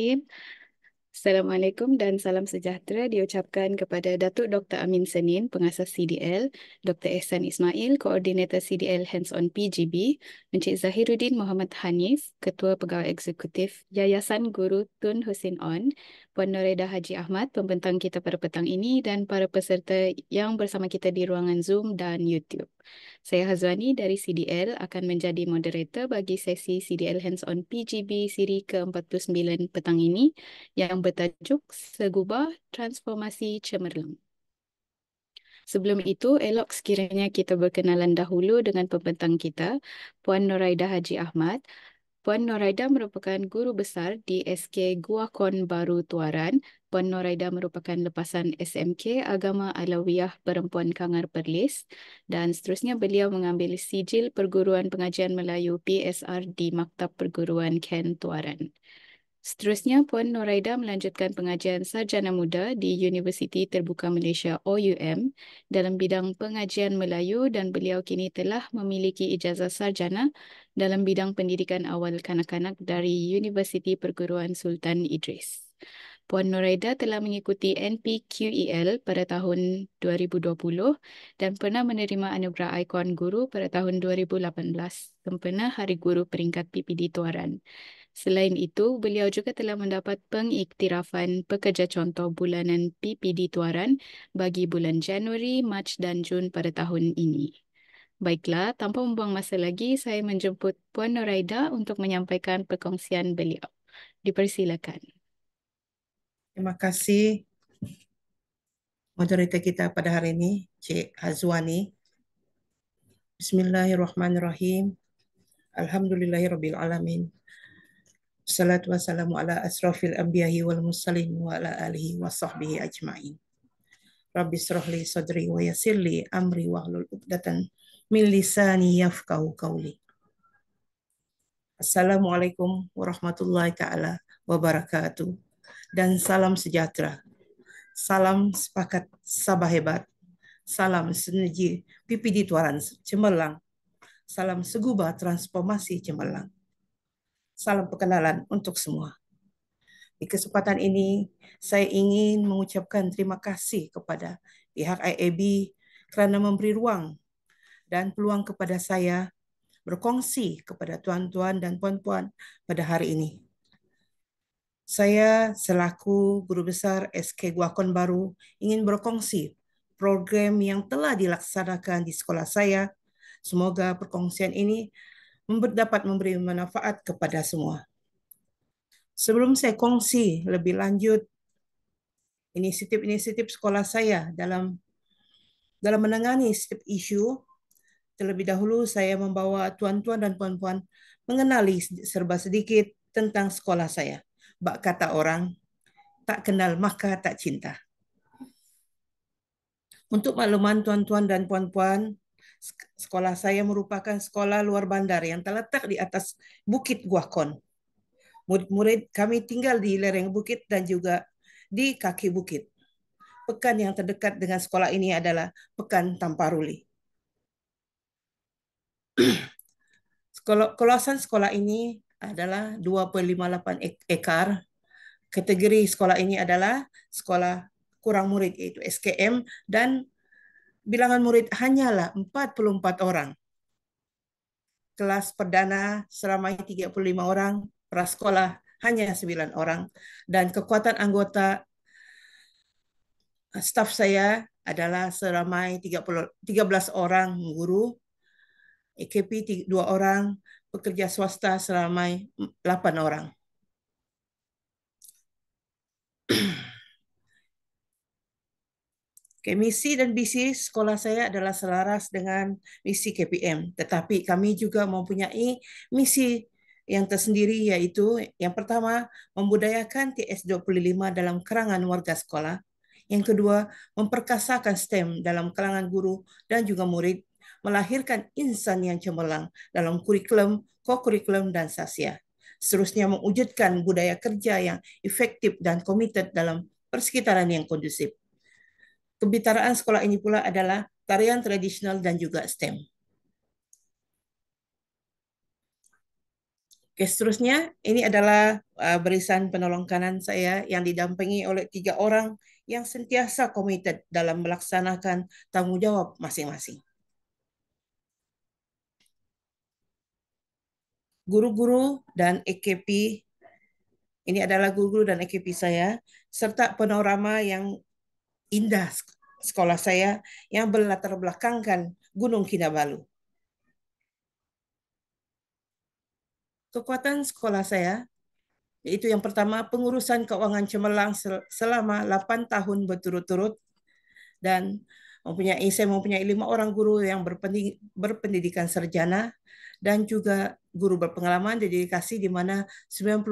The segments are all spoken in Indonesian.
Bismillahirrahmanirrahim. Assalamualaikum dan salam sejahtera diucapkan kepada Datuk Dr. Amin Senin, Pengasas CDL, Dr. Ehsan Ismail, Koordinator CDL Hands-on PGB, Encik Zahiruddin Muhammad Hanif, Ketua Pegawai Eksekutif Yayasan Guru Tun Hussein On, Puan Noredah Haji Ahmad, pembentang kita pada petang ini dan para peserta yang bersama kita di ruangan Zoom dan YouTube. Saya Hazwani dari CDL akan menjadi moderator bagi sesi CDL Hands-on PGB siri ke-49 petang ini yang bertajuk Segubah Transformasi Cemerlang. Sebelum itu, elok sekiranya kita berkenalan dahulu dengan pembentang kita, Puan Noraidah Haji Ahmad. Puan Noraidah merupakan guru besar di SK Gua Kon Baru Tuaran. Puan Noraidah merupakan lepasan SMK Agama Alawiyah Perempuan Kangar Perlis dan seterusnya beliau mengambil sijil Perguruan Pengajian Melayu PSR di Maktab Perguruan Ken Tuaran. Seterusnya, Puan Noraida melanjutkan pengajian Sarjana Muda di Universiti Terbuka Malaysia OUM dalam bidang pengajian Melayu dan beliau kini telah memiliki ijazah sarjana dalam bidang pendidikan awal kanak-kanak dari Universiti Perguruan Sultan Idris. Puan Noraida telah mengikuti NPQEL pada tahun 2020 dan pernah menerima anugerah ikon guru pada tahun 2018 sempena Hari Guru peringkat PPD Tuaran. Selain itu, beliau juga telah mendapat pengiktirafan pekerja contoh bulanan PPD Tuaran bagi bulan Januari, Mac dan Jun pada tahun ini. Baiklah, tanpa membuang masa lagi, saya menjemput Puan Noraida untuk menyampaikan perkongsian beliau. Dipersilakan. Terima kasih moderator kita pada hari ini, Cik Hazwani. Bismillahirrahmanirrahim. Alhamdulillahirrabbilalamin. Assalatu wassalamu ala asrafil anbiya'i wal mursalin wa ala alihi wa sahbihi ajma'in. Rabbi srahli sadri wa yassirli amri wahlul 'uqdatan min lisani yafqahu qawli. Assalamualaikum warahmatullahi taala wabarakatuh. Dan salam sejahtera. Salam sepakat Sabah hebat. Salam sinergi PPD Tuaran Cemerlang. Salam segubah transformasi Cemerlang. Salam perkenalan untuk semua. Di kesempatan ini, saya ingin mengucapkan terima kasih kepada pihak IAB kerana memberi ruang dan peluang kepada saya berkongsi kepada tuan-tuan dan puan-puan pada hari ini. Saya selaku Guru Besar SK Guakon Baru ingin berkongsi program yang telah dilaksanakan di sekolah saya. Semoga perkongsian ini dapat memberi manfaat kepada semua. Sebelum saya kongsi lebih lanjut inisiatif-inisiatif sekolah saya dalam menangani setiap isu, terlebih dahulu saya membawa tuan-tuan dan puan-puan mengenali serba sedikit tentang sekolah saya. Bak kata orang, tak kenal maka tak cinta. Untuk makluman tuan-tuan dan puan-puan, sekolah saya merupakan sekolah luar bandar yang terletak di atas Bukit Guakon. Murid-murid kami tinggal di lereng bukit dan juga di kaki bukit. Pekan yang terdekat dengan sekolah ini adalah Pekan Tamparuli. Kawasan sekolah ini adalah 2,58 ekar. Kategori sekolah ini adalah sekolah kurang murid iaitu SKM dan bilangan murid hanyalah 44 orang. Kelas perdana seramai 35 orang, prasekolah hanya 9 orang dan kekuatan anggota staf saya adalah seramai 13 orang guru, AKP 2 orang, pekerja swasta seramai 8 orang. Misi dan visi sekolah saya adalah selaras dengan misi KPM, tetapi kami juga mempunyai misi yang tersendiri, yaitu yang pertama, membudayakan TS25 dalam kalangan warga sekolah. Yang kedua, memperkasakan STEM dalam kalangan guru dan juga murid, melahirkan insan yang cemerlang dalam kurikulum, ko-kurikulum, dan sasya. Seterusnya, mewujudkan budaya kerja yang efektif dan komited dalam persekitaran yang kondusif. Kebitaraan sekolah ini pula adalah tarian tradisional dan juga STEM. Oke, seterusnya ini adalah barisan penolong kanan saya yang didampingi oleh 3 orang yang sentiasa komited dalam melaksanakan tanggung jawab masing-masing. Guru-guru dan EKP, ini adalah guru-guru dan EKP saya, serta panorama yang indah sekolah saya yang berlatar belakangkan Gunung Kinabalu. Kekuatan sekolah saya yaitu yang pertama pengurusan keuangan cemerlang selama 8 tahun berturut-turut dan saya mempunyai 5 orang guru yang berpendidikan sarjana dan juga guru berpengalaman dedikasi di mana 92%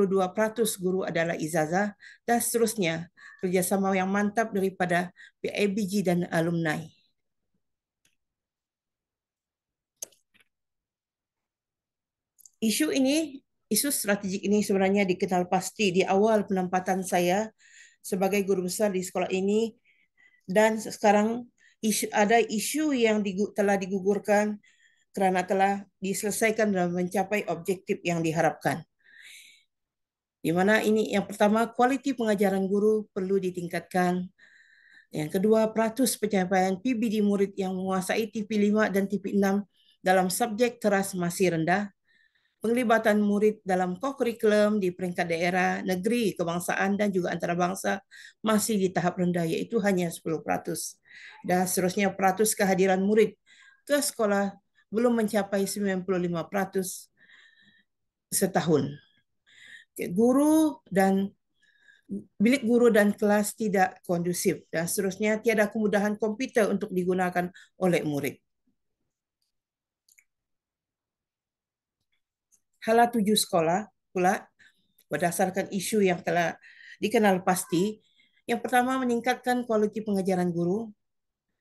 guru adalah ijazah dan seterusnya kerjasama yang mantap daripada PIBG dan alumni. Isu ini, isu strategik ini sebenarnya dikenal pasti di awal penempatan saya sebagai guru besar di sekolah ini dan sekarang ada isu yang telah digugurkan kerana telah diselesaikan dan mencapai objektif yang diharapkan. Di mana ini yang pertama, kualiti pengajaran guru perlu ditingkatkan. Yang kedua, peratus pencapaian PBD murid yang menguasai TP5 dan TP6 dalam subjek teras masih rendah. Penglibatan murid dalam kokurikulum di peringkat daerah, negeri, kebangsaan dan juga antarabangsa masih di tahap rendah iaitu hanya 10%. Dan seterusnya peratus kehadiran murid ke sekolah belum mencapai 95% setahun. Guru dan bilik guru dan kelas tidak kondusif dan seterusnya tiada kemudahan komputer untuk digunakan oleh murid. Hala tuju sekolah pula berdasarkan isu yang telah dikenal pasti. Yang pertama, meningkatkan kualiti pengajaran guru.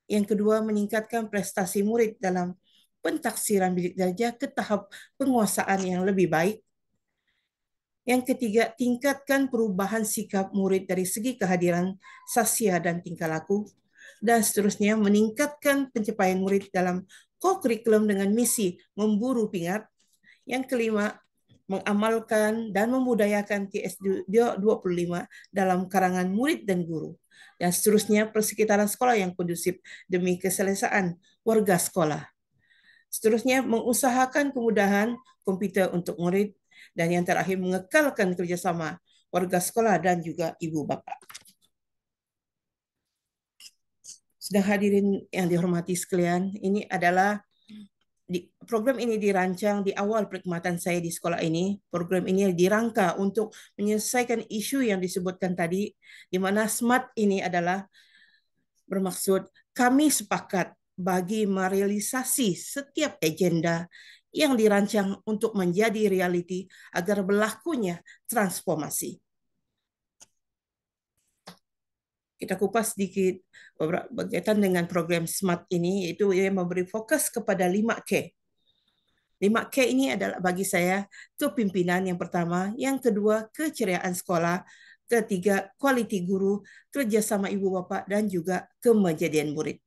Yang kedua, meningkatkan prestasi murid dalam pentaksiran bidik darjah ke tahap penguasaan yang lebih baik. Yang ketiga, tingkatkan perubahan sikap murid dari segi kehadiran, sasya dan tingkah laku. Dan seterusnya, meningkatkan pencapaian murid dalam co-curriculum dengan misi memburu pingat. Yang kelima, mengamalkan dan memudayakan TS25 dalam karangan murid dan guru. Dan seterusnya, persekitaran sekolah yang kondusif demi keselesaan warga sekolah. Seterusnya, mengusahakan kemudahan komputer untuk murid. Dan yang terakhir, mengekalkan kerjasama warga sekolah dan juga ibu bapa. Sedang hadirin yang dihormati sekalian, ini adalah program ini dirancang di awal perkhidmatan saya di sekolah ini. Program ini dirangka untuk menyelesaikan isu yang disebutkan tadi, di mana SMART ini adalah bermaksud kami sepakat bagi merealisasi setiap agenda yang dirancang untuk menjadi realiti agar berlakunya transformasi. Kita kupas sedikit berkaitan dengan program SMART ini, yaitu ia memberi fokus kepada 5K. 5K ini adalah bagi saya kepimpinan yang pertama, yang kedua keceriaan sekolah, ketiga kualiti guru, kerjasama ibu bapa dan juga kemajadian murid.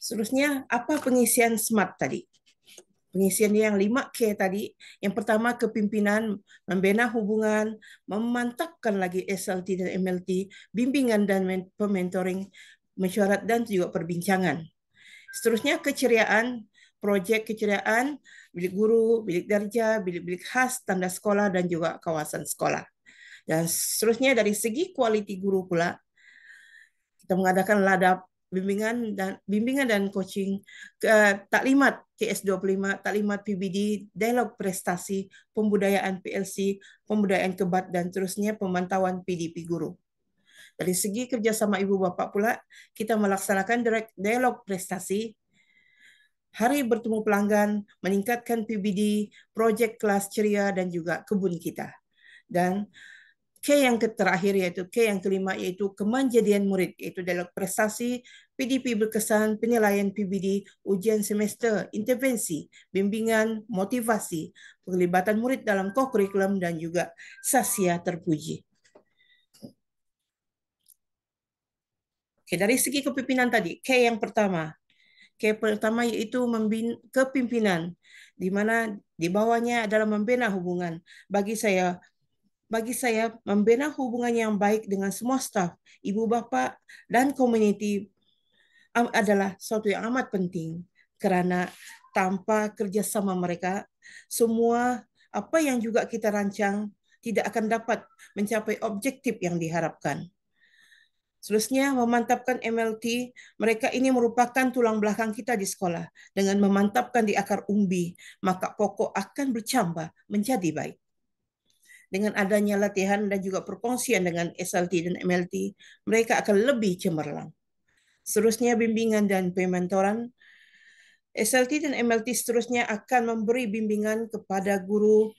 Seterusnya, apa pengisian SMART tadi? Pengisian yang 5K tadi, yang pertama kepimpinan, membina hubungan, memantapkan lagi SLT dan MLT, bimbingan dan pementoring, mesyuarat dan juga perbincangan. Seterusnya keceriaan, projek keceriaan, bilik guru, bilik darjah, bilik-bilik khas, tanda sekolah dan juga kawasan sekolah. Dan seterusnya dari segi kualiti guru pula, kita mengadakan ladap bimbingan dan coaching taklimat TS25, taklimat PBD, dialog prestasi, pembudayaan PLC, pembudayaan kebat dan terusnya pemantauan PDP guru. Dari segi kerjasama ibu bapa pula, kita melaksanakan dialog prestasi, hari bertemu pelanggan, meningkatkan PBD, projek kelas ceria dan juga kebun kita. Dan K yang terakhir yaitu K yang kelima yaitu kemanjadian murid, yaitu dalam prestasi, PDP berkesan, penilaian PBD, ujian semester, intervensi, bimbingan, motivasi, penglibatan murid dalam kokurikulum dan juga sasya terpuji. Oke, dari segi kepimpinan tadi, K yang pertama, Pertama yaitu kepimpinan, di mana di bawahnya adalah membina hubungan. Bagi saya membina hubungan yang baik dengan semua staf, ibu bapa dan komuniti adalah suatu yang amat penting kerana tanpa kerjasama mereka, semua apa yang juga kita rancang tidak akan dapat mencapai objektif yang diharapkan. Seterusnya, memantapkan MLT. Mereka ini merupakan tulang belakang kita di sekolah. Dengan memantapkan di akar umbi, maka pokok akan bercambah menjadi baik. Dengan adanya latihan dan juga perkongsian dengan SLT dan MLT, mereka akan lebih cemerlang. Seterusnya, bimbingan dan pementoran. SLT dan MLT seterusnya akan memberi bimbingan kepada guru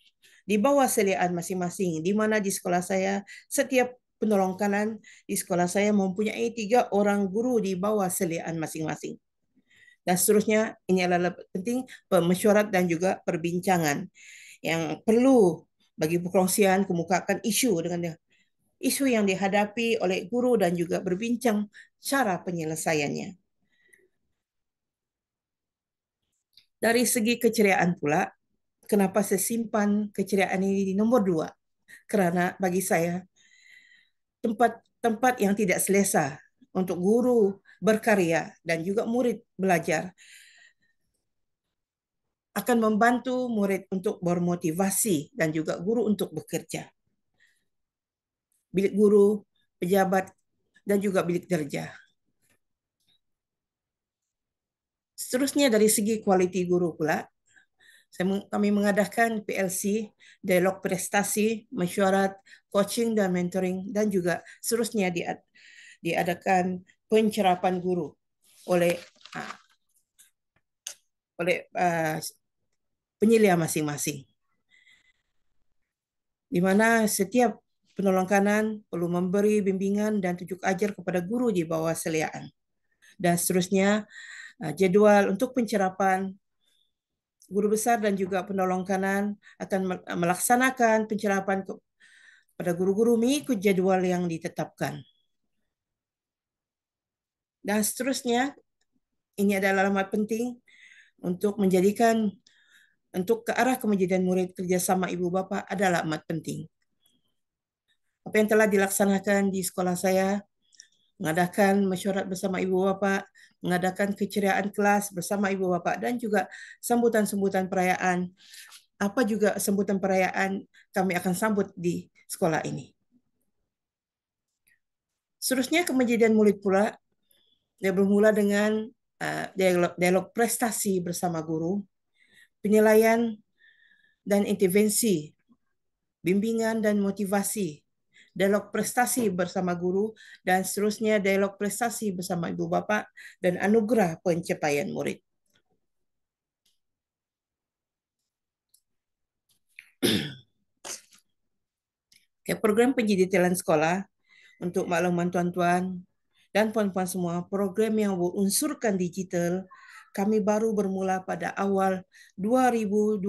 di bawah seliaan masing-masing, di mana di sekolah saya setiap penolong kanan di sekolah saya mempunyai 3 orang guru di bawah seliaan masing-masing. Dan seterusnya, ini adalah penting pemesyuarat dan juga perbincangan yang perlu bagi perkongsian, kemukakan isu dengan isu yang dihadapi oleh guru dan juga berbincang cara penyelesaiannya. Dari segi keceriaan pula, kenapa saya simpan keceriaan ini di nomor 2? Kerana bagi saya, tempat-tempat yang tidak selesa untuk guru berkarya dan juga murid belajar akan membantu murid untuk bermotivasi dan juga guru untuk bekerja. Bilik guru, pejabat, dan juga bilik kerja. Seterusnya dari segi kualiti guru pula, kami mengadakan PLC, dialog prestasi, mesyuarat, coaching dan mentoring, dan juga seterusnya diadakan pencerapan guru oleh penyelia masing-masing, di mana setiap penolong kanan perlu memberi bimbingan dan tunjuk ajar kepada guru di bawah seliaan. Dan seterusnya, jadual untuk pencerapan guru besar dan juga penolong kanan akan melaksanakan pencerapan kepada guru-guru mengikut jadual yang ditetapkan. Dan seterusnya, ini adalah amat penting untuk ke arah kemajedian murid, kerjasama ibu bapa adalah amat penting. Apa yang telah dilaksanakan di sekolah saya, mengadakan mesyuarat bersama ibu bapa, mengadakan keceriaan kelas bersama ibu bapa, dan juga sambutan-sambutan perayaan. Apa juga sambutan perayaan kami akan sambut di sekolah ini. Seterusnya, kemajedian murid pula, dia bermula dengan dialog prestasi bersama guru, penilaian dan intervensi, bimbingan dan motivasi, dialog prestasi bersama guru, dan seterusnya dialog prestasi bersama ibu bapa dan anugerah pencapaian murid. Program penjiditalan sekolah untuk makluman tuan-tuan dan puan-puan semua, program yang berunsurkan digital kami baru bermula pada awal 2023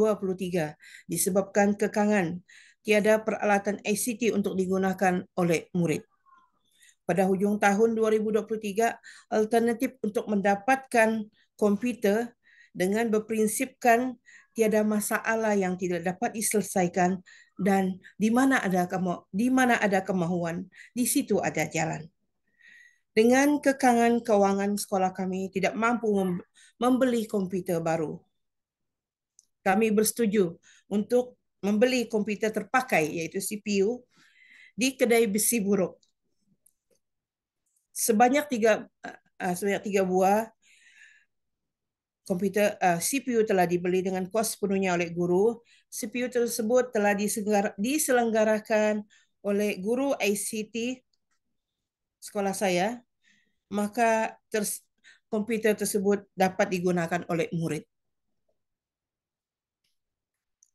disebabkan kekangan tiada peralatan ICT untuk digunakan oleh murid. Pada hujung tahun 2023, alternatif untuk mendapatkan komputer dengan berprinsipkan tiada masalah yang tidak dapat diselesaikan dan di mana ada kemahuan, di situ ada jalan. Dengan kekangan kewangan sekolah kami tidak mampu membeli komputer baru, kami bersetuju untuk membeli komputer terpakai iaitu CPU di kedai besi buruk. Sebanyak tiga buah komputer CPU telah dibeli dengan kos sepenuhnya oleh guru. CPU tersebut telah diselenggarakan oleh guru ICT sekolah saya, maka komputer tersebut dapat digunakan oleh murid.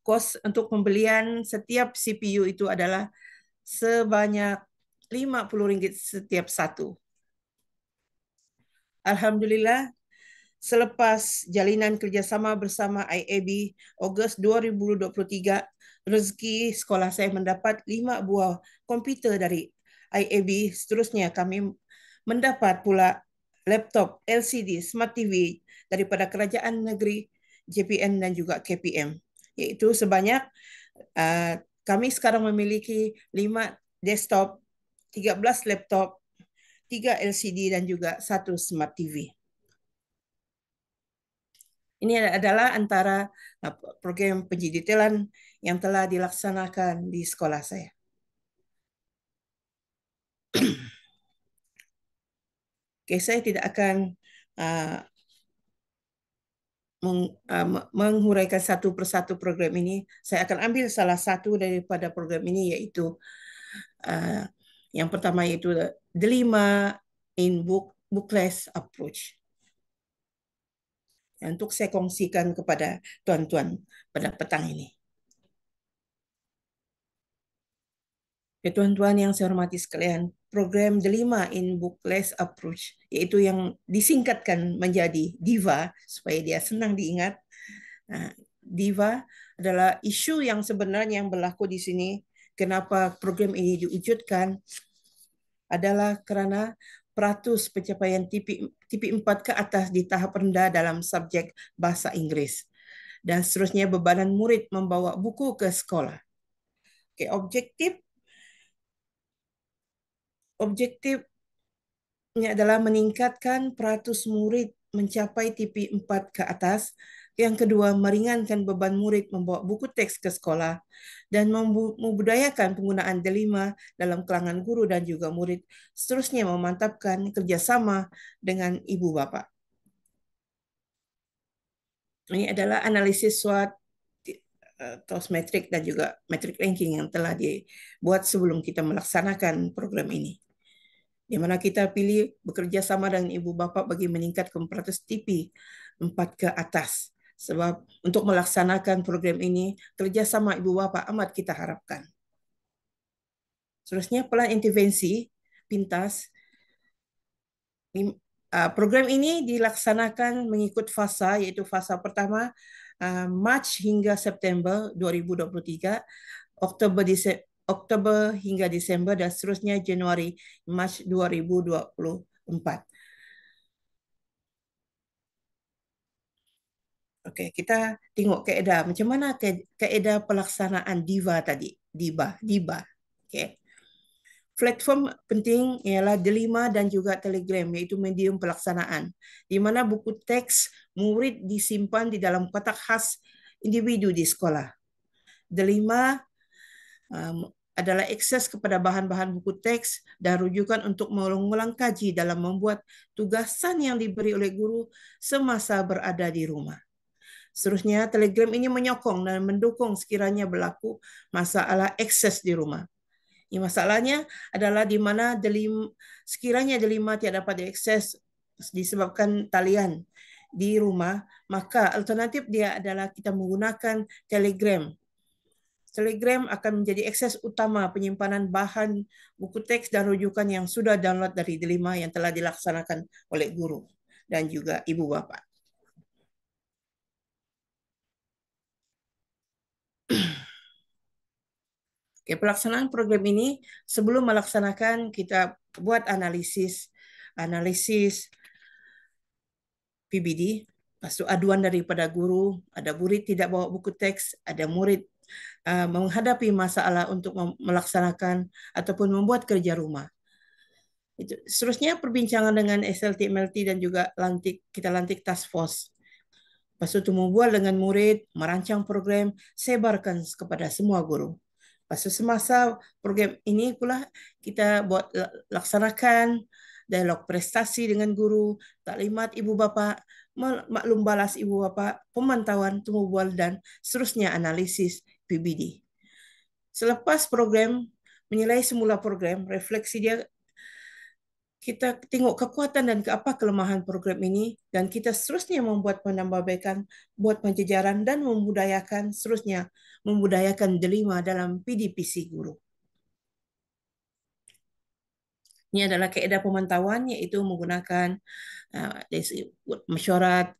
Kos untuk pembelian setiap CPU itu adalah sebanyak RM50 setiap satu. Alhamdulillah, selepas jalinan kerjasama bersama IAB Ogos 2023, rezeki sekolah saya mendapat 5 buah komputer dari IAB. Seterusnya kami mendapat pula laptop, LCD, Smart TV daripada Kerajaan Negeri JPN dan juga KPM. Iaitu sebanyak kami sekarang memiliki 5 desktop, 13 laptop, 3 LCD dan juga 1 Smart TV. Ini adalah antara program penjiditelan yang telah dilaksanakan di sekolah saya. Okay, saya tidak akan menghuraikan satu persatu program ini. Saya akan ambil salah satu daripada program ini, yaitu yang pertama, yaitu Delima in Bookless Approach. Untuk saya kongsikan kepada tuan-tuan pada petang ini. Tuan-tuan yang saya hormati sekalian, program Delima in Bookless Approach, yaitu yang disingkatkan menjadi DIVA, supaya dia senang diingat. DIVA adalah isu yang sebenarnya yang berlaku di sini. Kenapa program ini diwujudkan adalah kerana peratus pencapaian TP 4 ke atas di tahap rendah dalam subjek bahasa Inggeris. Dan seterusnya bebanan murid membawa buku ke sekolah. Okay, objektifnya adalah meningkatkan peratus murid mencapai TP 4 ke atas. Yang kedua, meringankan beban murid membawa buku teks ke sekolah dan membudayakan penggunaan Delima dalam kalangan guru dan juga murid. Seterusnya, memantapkan kerjasama dengan ibu bapa. Ini adalah analisis SWOT, TOS metrik dan juga metrik ranking yang telah dibuat sebelum kita melaksanakan program ini, di mana kita pilih bekerja sama dengan ibu bapa bagi meningkatkan peratus TP 4 ke atas. Sebab untuk melaksanakan program ini, kerjasama ibu bapa amat kita harapkan. Seterusnya, pelan intervensi pintas. Program ini dilaksanakan mengikut fasa, iaitu fasa pertama Mac hingga September 2023, Oktober hingga Desember, dan seterusnya Januari Mac 2024. Okey, kita tengok kaedah. Macam mana kaedah pelaksanaan DIVA tadi? DIBA. Okey. Platform penting ialah Delima dan juga Telegram, iaitu medium pelaksanaan, di mana buku teks murid disimpan di dalam kotak khas individu di sekolah. Delima adalah akses kepada bahan-bahan buku teks dan rujukan untuk mengulang kaji dalam membuat tugasan yang diberi oleh guru semasa berada di rumah. Seterusnya, Telegram ini menyokong dan mendukung sekiranya berlaku masalah akses di rumah. Masalahnya adalah di mana sekiranya Delima tidak dapat diakses disebabkan talian di rumah, maka alternatif dia adalah kita menggunakan Telegram. Telegram akan menjadi akses utama penyimpanan bahan buku teks dan rujukan yang sudah download dari Delima yang telah dilaksanakan oleh guru dan juga ibu bapa. Okay, pelaksanaan program ini, sebelum melaksanakan, kita buat analisis PBD, lepas itu aduan daripada guru, ada murid tidak bawa buku teks, ada murid menghadapi masalah untuk melaksanakan ataupun membuat kerja rumah. Seterusnya, perbincangan dengan SLT, MLT dan juga kita lantik task force. Lepas itu membuat dengan murid, merancang program, sebarkan kepada semua guru. Lepas semasa program ini pula kita buat laksanakan dialog prestasi dengan guru, taklimat ibu bapa, maklum balas ibu bapa, pemantauan temu bual dan seterusnya analisis PBD. Selepas program, menilai semula program, refleksi dia, kita tengok kekuatan dan apa kelemahan program ini dan kita seterusnya membuat penambahbaikan, buat penjejaran dan seterusnya membudayakan Delima dalam PDPC guru. Ini adalah kaedah pemantauan, iaitu menggunakan mesyuarat,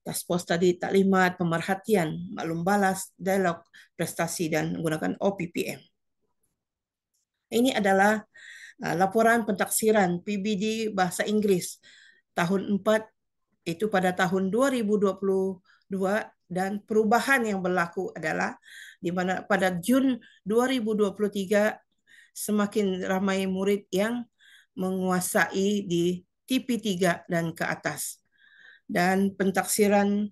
task force tadi, taklimat, pemerhatian, maklum balas, dialog, prestasi dan menggunakan OPPM. Ini adalah laporan pentaksiran PBD bahasa Inggeris tahun 4 itu pada tahun 2022, dan perubahan yang berlaku adalah di mana pada Jun 2023 semakin ramai murid yang menguasai di TP3 dan ke atas. Dan pentaksiran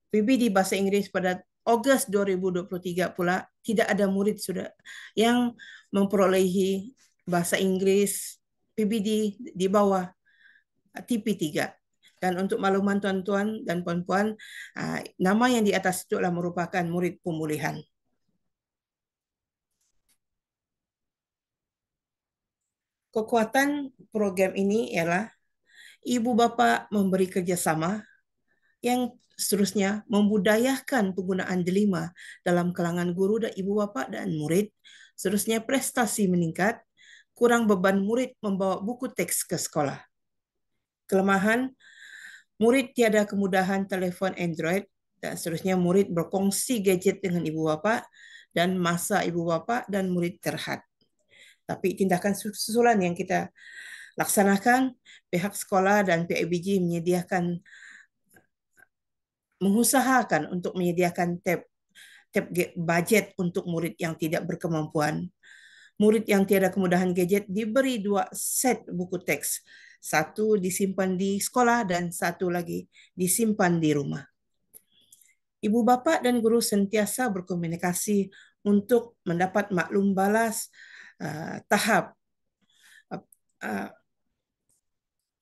PBD bahasa Inggris pada Ogos 2023 pula tidak ada murid sudah yang memperolehi bahasa Inggris PBD di bawah TP3. Dan untuk makluman tuan-tuan dan puan-puan, nama yang di atas itu adalah merupakan murid pemulihan. Kekuatan program ini ialah ibu bapa memberi kerjasama, yang seterusnya membudayakan penggunaan delima dalam kalangan guru dan ibu bapa dan murid. Seterusnya prestasi meningkat, kurang beban murid membawa buku teks ke sekolah. Kelemahan, murid tiada kemudahan telefon Android, dan seterusnya murid berkongsi gadget dengan ibu bapa dan masa ibu bapa dan murid terhad. Tapi tindakan susulan yang kita laksanakan, pihak sekolah dan PIBG mengusahakan untuk menyediakan tab budget untuk murid yang tidak berkemampuan. Murid yang tiada kemudahan gadget diberi 2 set buku teks. Satu disimpan di sekolah dan satu lagi disimpan di rumah. Ibu bapa dan guru sentiasa berkomunikasi untuk mendapat maklum balas tahap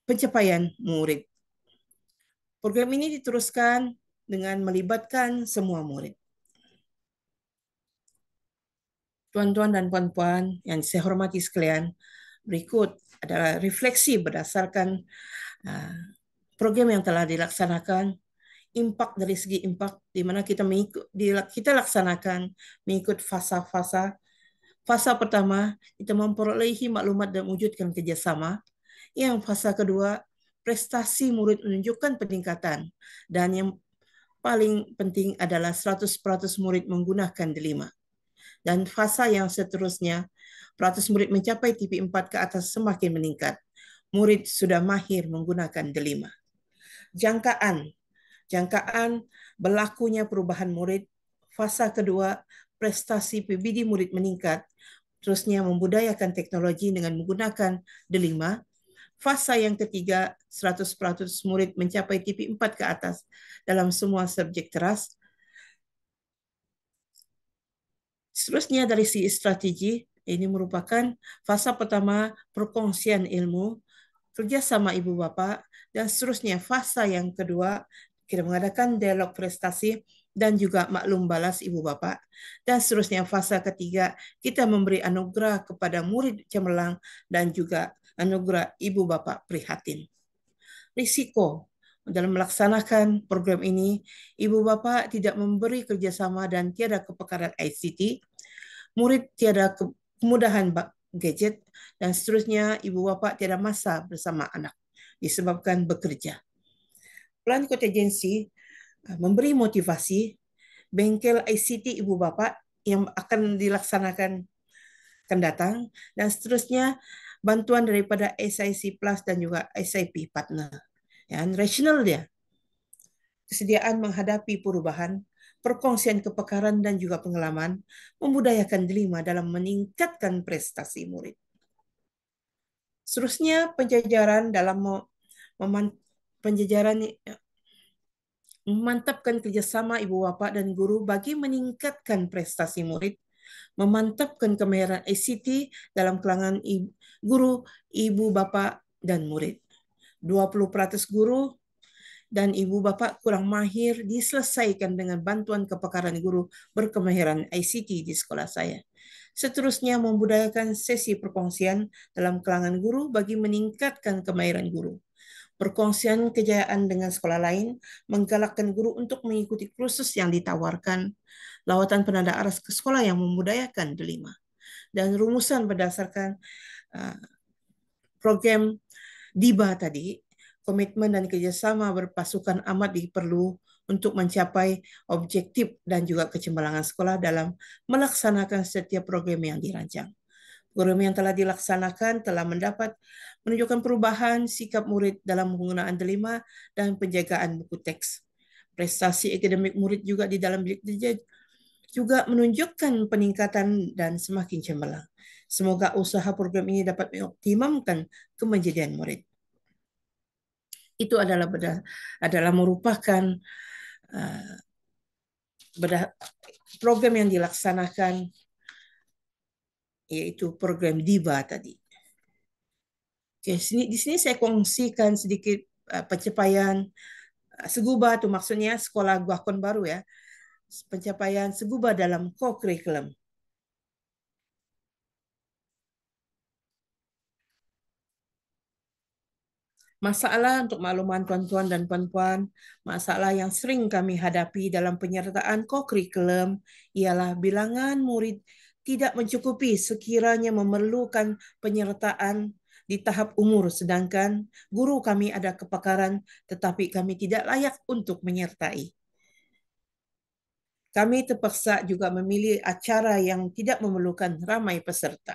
pencapaian murid. Program ini diteruskan dengan melibatkan semua murid. Tuan-tuan dan puan-puan yang saya hormati sekalian, berikut adalah refleksi berdasarkan program yang telah dilaksanakan, impak dari segi impak di mana kita laksanakan mengikut fasa-fasa. Fasa pertama, kita memperolehi maklumat dan wujudkan kerjasama. Yang fasa kedua, prestasi murid menunjukkan peningkatan. Dan yang paling penting adalah 100% murid menggunakan delima. Dan fasa yang seterusnya, peratus murid mencapai TP4 ke atas semakin meningkat. Murid sudah mahir menggunakan delima. Jangkaan berlakunya perubahan murid. Fasa kedua, prestasi PBD murid meningkat. Terusnya membudayakan teknologi dengan menggunakan delima. Fasa yang ketiga, 100% murid mencapai TP4 ke atas dalam semua subjek teras. Seterusnya dari segi strategi, ini merupakan fasa pertama perkongsian ilmu, kerjasama ibu bapa, dan seterusnya fasa yang kedua, kita mengadakan dialog prestasi dan juga maklum balas ibu bapa. Dan seterusnya fasa ketiga, kita memberi anugerah kepada murid cemerlang dan juga anugerah ibu bapa prihatin. Risiko dalam melaksanakan program ini, ibu bapa tidak memberi kerjasama dan tiada kepekaran ICT, murid tiada kemudahan gadget, dan seterusnya ibu bapa tiada masa bersama anak disebabkan bekerja. Plan kontingensi memberi motivasi bengkel ICT ibu bapa yang akan dilaksanakan akan datang, dan seterusnya bantuan daripada SIC Plus dan juga SIP partner. Yang rasional dia, kesediaan menghadapi perubahan, perkongsian kepekaran dan juga pengalaman, membudayakan delima dalam meningkatkan prestasi murid. Seterusnya penjajaran dalam memantapkan kerjasama ibu bapa dan guru bagi meningkatkan prestasi murid, memantapkan kemahiran ICT dalam kalangan guru, ibu bapa dan murid. 20% guru dan ibu bapa kurang mahir diselesaikan dengan bantuan kepakaran guru berkemahiran ICT di sekolah saya. Seterusnya membudayakan sesi perkongsian dalam kalangan guru bagi meningkatkan kemahiran guru. Perkongsian kejayaan dengan sekolah lain, menggalakkan guru untuk mengikuti kursus yang ditawarkan, lawatan penanda aras ke sekolah yang membudayakan delima, dan rumusan berdasarkan program DIBA tadi, komitmen dan kerjasama berpasukan amat diperlu untuk mencapai objektif dan juga kecemerlangan sekolah dalam melaksanakan setiap program yang dirancang. Program yang telah dilaksanakan telah menunjukkan perubahan sikap murid dalam penggunaan delima dan penjagaan buku teks. Prestasi akademik murid juga di dalam bilik kerja juga menunjukkan peningkatan dan semakin cemerlang. Semoga usaha program ini dapat mengoptimalkan kemandirian murid. Itu adalah merupakan uh, program yang dilaksanakan, yaitu program DIBA tadi. Oke, di sini saya kongsikan sedikit pencapaian Seguba, itu maksudnya sekolah Guakon baru ya. Pencapaian Seguba dalam co-curriculum. Masalah untuk makluman tuan-tuan dan puan-puan, masalah yang sering kami hadapi dalam penyertaan co-curriculum ialah bilangan murid tidak mencukupi sekiranya memerlukan penyertaan di tahap umur, sedangkan guru kami ada kepakaran tetapi kami tidak layak untuk menyertai. Kami terpaksa juga memilih acara yang tidak memerlukan ramai peserta.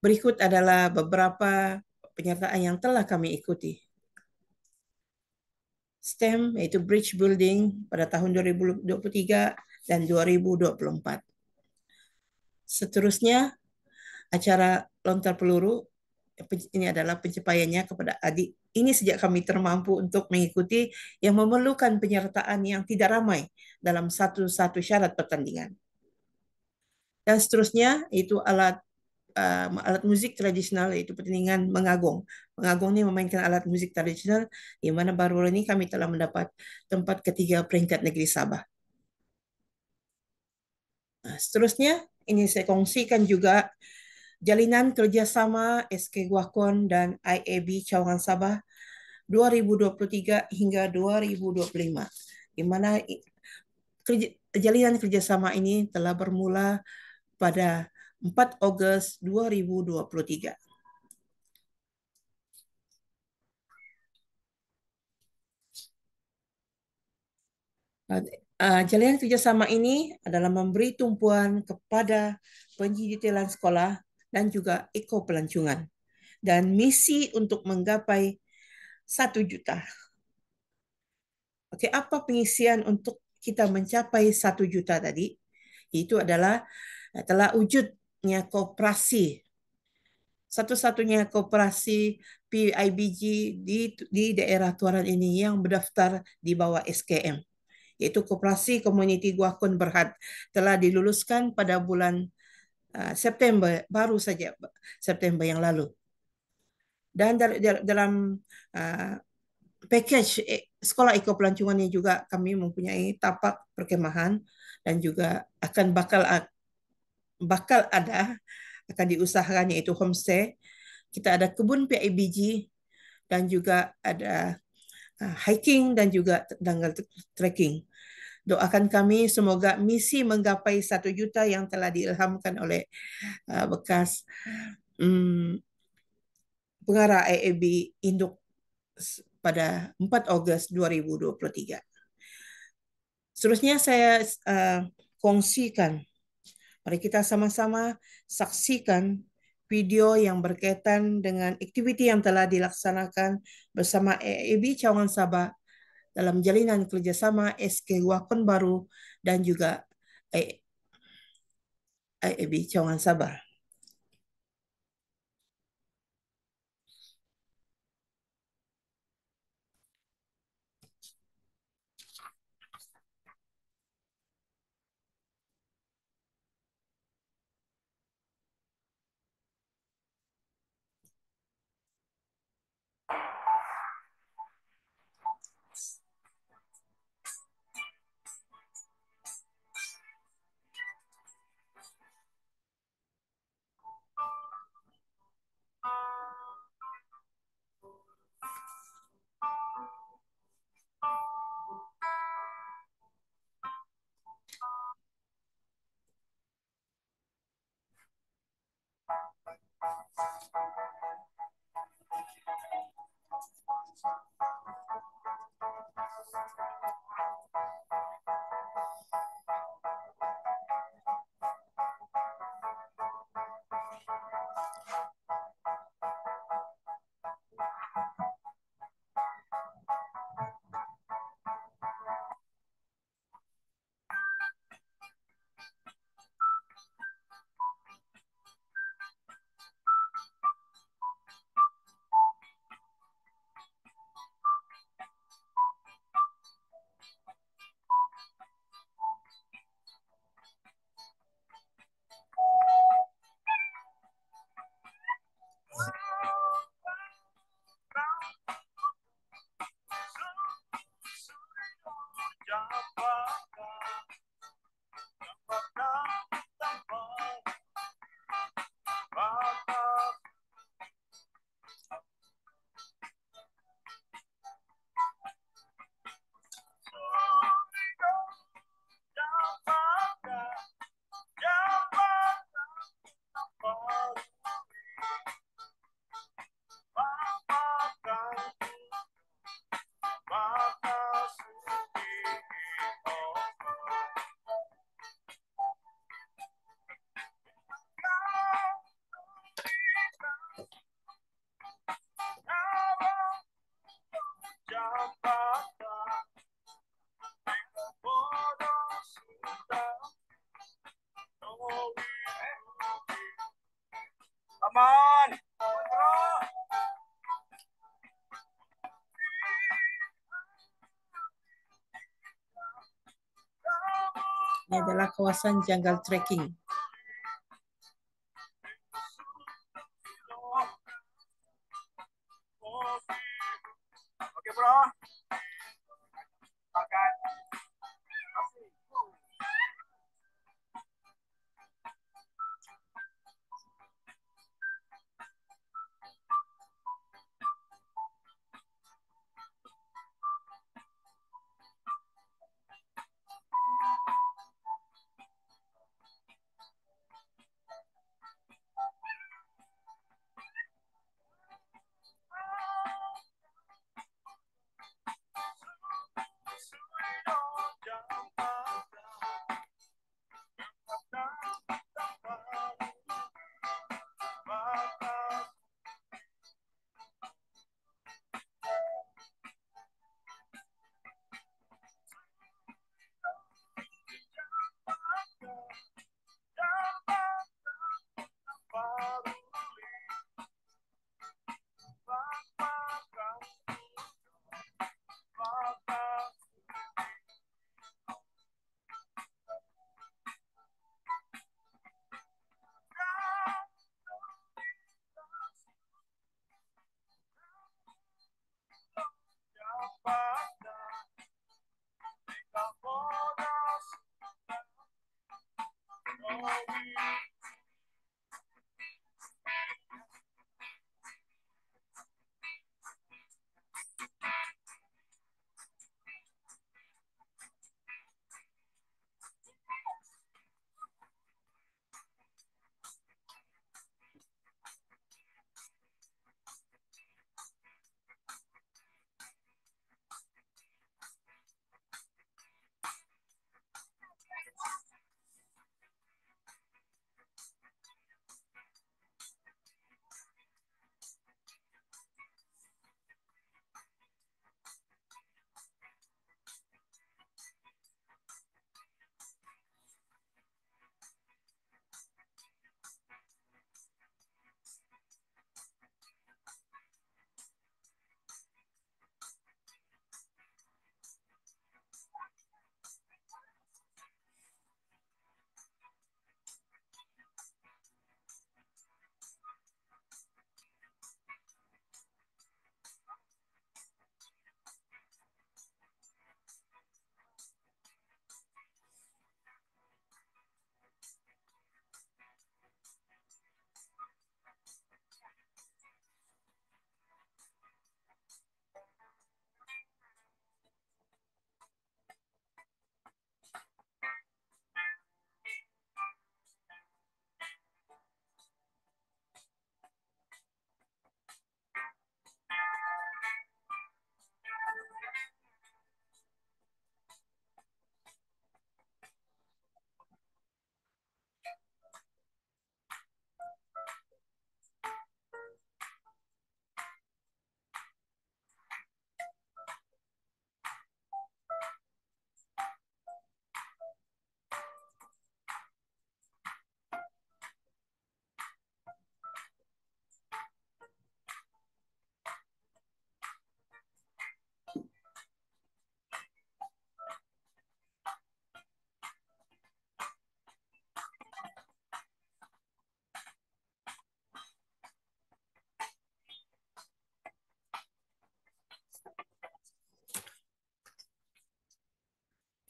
Berikut adalah beberapa penyertaan yang telah kami ikuti. STEM, yaitu Bridge Building pada tahun 2023 dan 2024. Seterusnya, acara lontar peluru, ini adalah pencapaiannya kepada adik. Ini sejak kami termampu untuk mengikuti yang memerlukan penyertaan yang tidak ramai dalam satu syarat pertandingan. Dan seterusnya, itu alat musik tradisional, yaitu pertandingan mengagung. Mengagung ini memainkan alat musik tradisional, di mana baru ini kami telah mendapat tempat ketiga peringkat negeri Sabah. Nah, seterusnya, ini saya kongsikan juga jalinan kerjasama SK Guakon dan IAB Cawangan Sabah 2023 hingga 2025, di mana jalinan kerjasama ini telah bermula pada 4 Ogos 2023. Jalinan kerjasama ini adalah memberi tumpuan kepada pendidikan sekolah dan juga ekopelancongan dan misi untuk menggapai 1 juta. Oke, apa pengisian untuk kita mencapai 1 juta tadi? Itu adalah telah wujudnya koperasi, satu-satunya koperasi PIBG di daerah Tuaran ini yang berdaftar di bawah SKM, yaitu Koperasi Komuniti Guakun Berhad, telah diluluskan pada bulan September, baru saja September yang lalu. Dan dalam uh, package sekolah ekopelancongan ini juga kami mempunyai tapak perkemahan dan juga bakal akan diusahakan, yaitu homestay. Kita ada kebun PIBG dan juga ada hiking dan juga tanggal trekking. Doakan kami semoga misi menggapai 1 juta yang telah diilhamkan oleh bekas pengarah IAB Induk pada 4 Ogos 2023. Seterusnya saya kongsikan. Mari kita sama-sama saksikan video yang berkaitan dengan aktiviti yang telah dilaksanakan bersama IAB Cawangan Sabah dalam jalinan kerjasama SK Wakon Baru dan juga IAB Cawangan Sabah. Ini adalah kawasan jungle trekking. Oke, bro. Makan.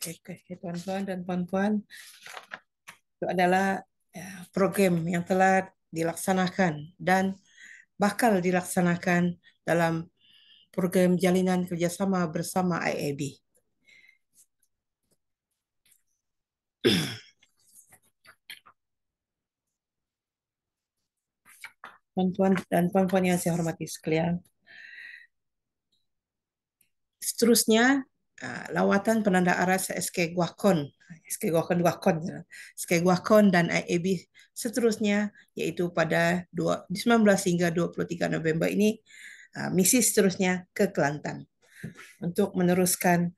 Oke, tuan-tuan dan puan-puan, itu adalah program yang telah dilaksanakan dan bakal dilaksanakan dalam program jalinan kerjasama bersama IAB. Tuan-tuan dan puan-puan yang saya hormati sekalian, seterusnya lawatan penanda aras SK Guakon, SK Guakon dan IAB seterusnya, yaitu pada 19 hingga 23 November ini, misi seterusnya ke Kelantan untuk meneruskan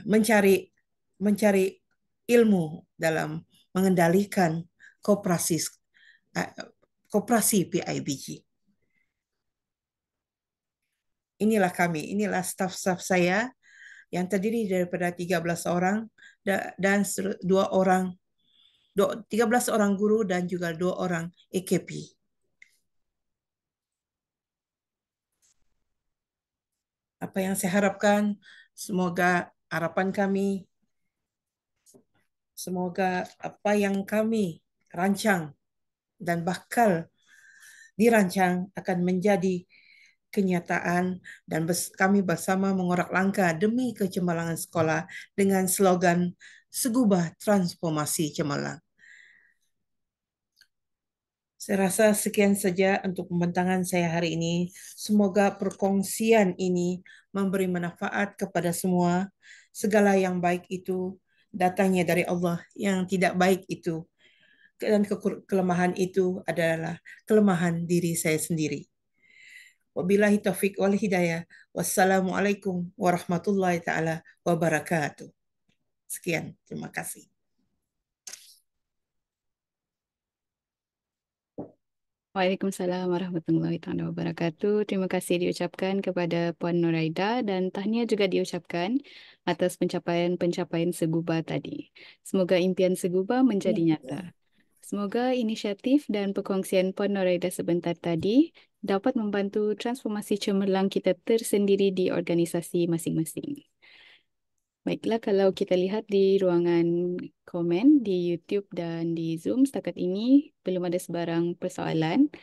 mencari ilmu dalam mengendalikan koperasi koperasi PIBG. Inilah kami, inilah staf-staf saya yang terdiri daripada 13 orang dan 13 orang guru dan juga 2 orang AKP. Apa yang saya harapkan, semoga harapan kami, semoga apa yang kami rancang dan bakal dirancang akan menjadi kenyataan dan kami bersama mengorak langkah demi kecemerlangan sekolah dengan slogan Segubah Transformasi Cemerlang. Saya rasa sekian saja untuk pembentangan saya hari ini. Semoga perkongsian ini memberi manfaat kepada semua. Segala yang baik itu datangnya dari Allah, yang tidak baik itu dan kelemahan itu adalah kelemahan diri saya sendiri. Wabillahi taufik wal hidayah. Wassalamualaikum warahmatullahi taala wabarakatuh. Sekian, terima kasih. Waalaikumsalam warahmatullahi taala wabarakatuh. Terima kasih diucapkan kepada Puan Nuraida dan tahniah juga diucapkan atas pencapaian-pencapaian Seguba tadi. Semoga impian Seguba menjadi nyata. Semoga inisiatif dan perkongsian Puan Nuraida sebentar tadi dapat membantu transformasi cemerlang kita tersendiri di organisasi masing-masing. Baiklah, kalau kita lihat di ruangan komen di YouTube dan di Zoom setakat ini belum ada sebarang persoalan.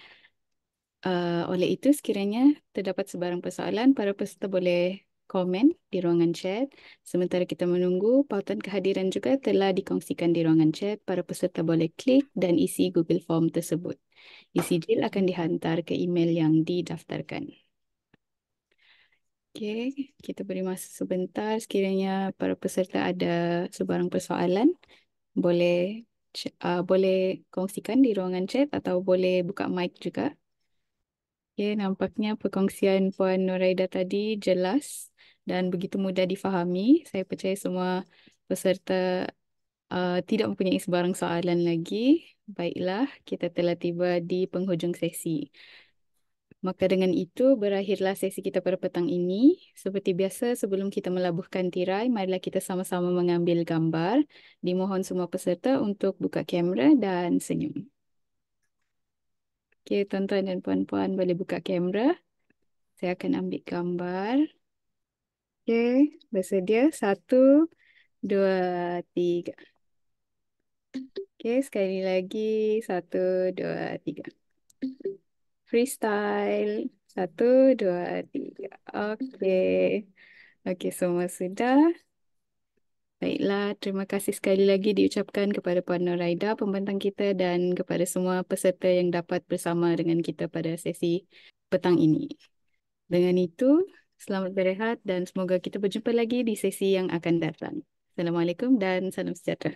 Oleh itu, sekiranya terdapat sebarang persoalan, para peserta boleh komen di ruangan chat. Sementara kita menunggu, pautan kehadiran juga telah dikongsikan di ruangan chat. Para peserta boleh klik dan isi Google Form tersebut. Isi sijil akan dihantar ke email yang didaftarkan. Okey, kita beri masa sebentar. Sekiranya para peserta ada sebarang persoalan, boleh boleh kongsikan di ruangan chat atau boleh buka mic juga. Ya, nampaknya perkongsian Puan Nuraida tadi jelas dan begitu mudah difahami. Saya percaya semua peserta tidak mempunyai sebarang soalan lagi. Baiklah, kita telah tiba di penghujung sesi. Maka dengan itu berakhirlah sesi kita pada petang ini. Seperti biasa, sebelum kita melabuhkan tirai, marilah kita sama-sama mengambil gambar. Dimohon semua peserta untuk buka kamera dan senyum. Okey, tuan-tuan dan puan-puan boleh buka kamera. Saya akan ambil gambar. Okey, bersedia? 1, 2, 3. Okey, sekali lagi. 1, 2, 3. Freestyle. 1, 2, 3. Okey. Okey, semua sudah. Baiklah, terima kasih sekali lagi diucapkan kepada Puan Nuraida, pembentang kita dan kepada semua peserta yang dapat bersama dengan kita pada sesi petang ini. Dengan itu, selamat berehat dan semoga kita berjumpa lagi di sesi yang akan datang. Assalamualaikum dan salam sejahtera.